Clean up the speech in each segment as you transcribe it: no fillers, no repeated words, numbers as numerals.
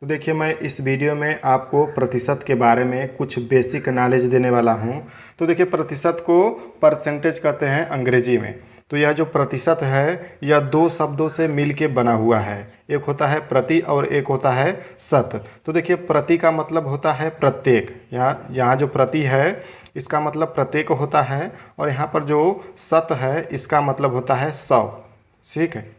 तो देखिए, मैं इस वीडियो में आपको प्रतिशत के बारे में कुछ बेसिक नॉलेज देने वाला हूं। तो देखिए, प्रतिशत को परसेंटेज कहते हैं अंग्रेजी में। तो यह जो प्रतिशत है यह दो शब्दों से मिलके बना हुआ है। एक होता है प्रति और एक होता है शत। तो देखिए, प्रति का मतलब होता है प्रत्येक। यहाँ जो प्रति है इसका मतलब प्रत्येक होता है, और यहाँ पर जो शत है इसका मतलब होता है 100। ठीक है।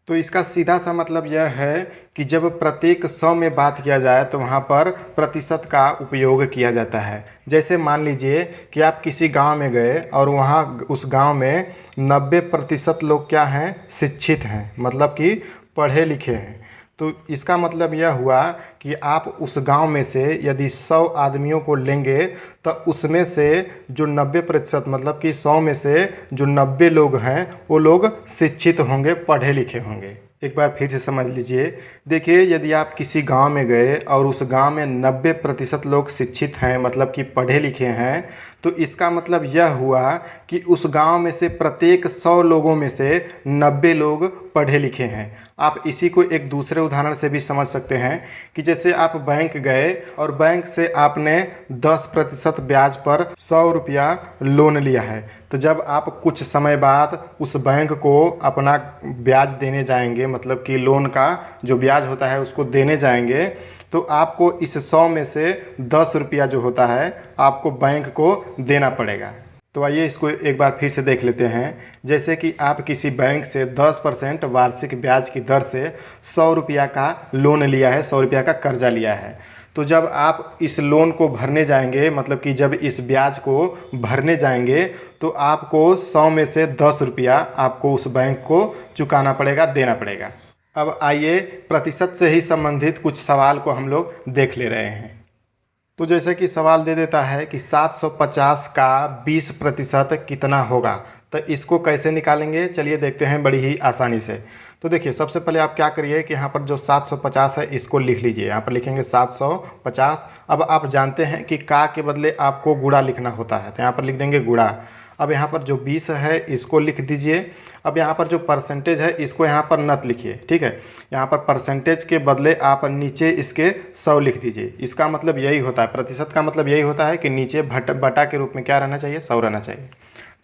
तो इसका सीधा सा मतलब यह है कि जब प्रत्येक 100 में बात किया जाए तो वहाँ पर प्रतिशत का उपयोग किया जाता है। जैसे मान लीजिए कि आप किसी गांव में गए और वहाँ उस गांव में 90% लोग क्या हैं, शिक्षित हैं, मतलब कि पढ़े लिखे हैं। तो इसका मतलब यह हुआ कि आप उस गांव में से यदि 100 आदमियों को लेंगे तो उसमें से जो 90% मतलब कि 100 में से जो 90 लोग हैं वो लोग शिक्षित होंगे, पढ़े लिखे होंगे। एक बार फिर से समझ लीजिए। देखिए, यदि आप किसी गांव में गए और उस गांव में 90% लोग शिक्षित हैं, मतलब कि पढ़े लिखे हैं, तो इसका मतलब यह हुआ कि उस गांव में से प्रत्येक 100 लोगों में से 90 लोग पढ़े लिखे हैं। आप इसी को एक दूसरे उदाहरण से भी समझ सकते हैं कि जैसे आप बैंक गए और बैंक से आपने 10% ब्याज पर 100 रुपया लोन लिया है। तो जब आप कुछ समय बाद उस बैंक को अपना ब्याज देने जाएंगे, मतलब कि लोन का जो ब्याज होता है उसको देने जाएंगे, तो आपको इस 100 में से 10 रुपया जो होता है आपको बैंक को देना पड़ेगा। तो आइए इसको एक बार फिर से देख लेते हैं। जैसे कि आप किसी बैंक से 10% वार्षिक ब्याज की दर से 100 रुपया का लोन लिया है, 100 रुपया का कर्जा लिया है। तो जब आप इस लोन को भरने जाएंगे, मतलब कि जब इस ब्याज को भरने जाएंगे, तो आपको 100 में से 10 रुपया आपको उस बैंक को चुकाना पड़ेगा, देना पड़ेगा। अब आइए प्रतिशत से ही संबंधित कुछ सवाल को हम लोग देख ले रहे हैं। तो जैसे कि सवाल दे देता है कि 750 का 20% कितना होगा, तो इसको कैसे निकालेंगे, चलिए देखते हैं बड़ी ही आसानी से। तो देखिए, सबसे पहले आप क्या करिए कि यहाँ पर जो 750 है इसको लिख लीजिए। यहाँ पर लिखेंगे 750। अब आप जानते हैं कि का के बदले आपको गुणा लिखना होता है, तो यहाँ पर लिख देंगे गुणा। अब यहाँ पर जो 20 है इसको लिख दीजिए। अब यहाँ पर जो परसेंटेज है इसको यहाँ पर नत लिखिए। ठीक है, यहाँ पर परसेंटेज के बदले आप नीचे इसके 100 लिख दीजिए। इसका मतलब यही होता है, प्रतिशत का मतलब यही होता है कि नीचे बटा के रूप में क्या रहना चाहिए, 100 रहना चाहिए।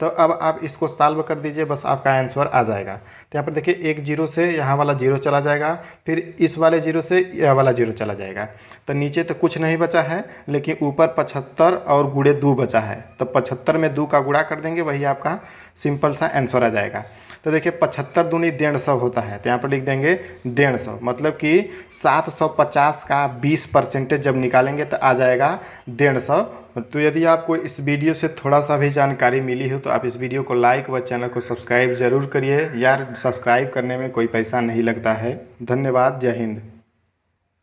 तो अब आप इसको सॉल्व कर दीजिए, बस आपका आंसर आ जाएगा। तो यहाँ पर देखिए, एक जीरो से यहाँ वाला जीरो चला जाएगा, फिर इस वाले जीरो से यह वाला जीरो चला जाएगा। तो नीचे तो कुछ नहीं बचा है, लेकिन ऊपर 75 और गुणे 2 बचा है। तो 75 में 2 का गुणा कर देंगे, वही आपका सिंपल सा आंसर आ जाएगा। तो देखिए, 75 दूनी 150 होता है, तो यहाँ पर लिख देंगे 150। मतलब कि 750 का 20% जब निकालेंगे तो आ जाएगा 150। तो यदि आपको इस वीडियो से थोड़ा सा भी जानकारी मिली हो तो आप इस वीडियो को लाइक व चैनल को सब्सक्राइब ज़रूर करिए। यार, सब्सक्राइब करने में कोई पैसा नहीं लगता है। धन्यवाद। जय हिंद।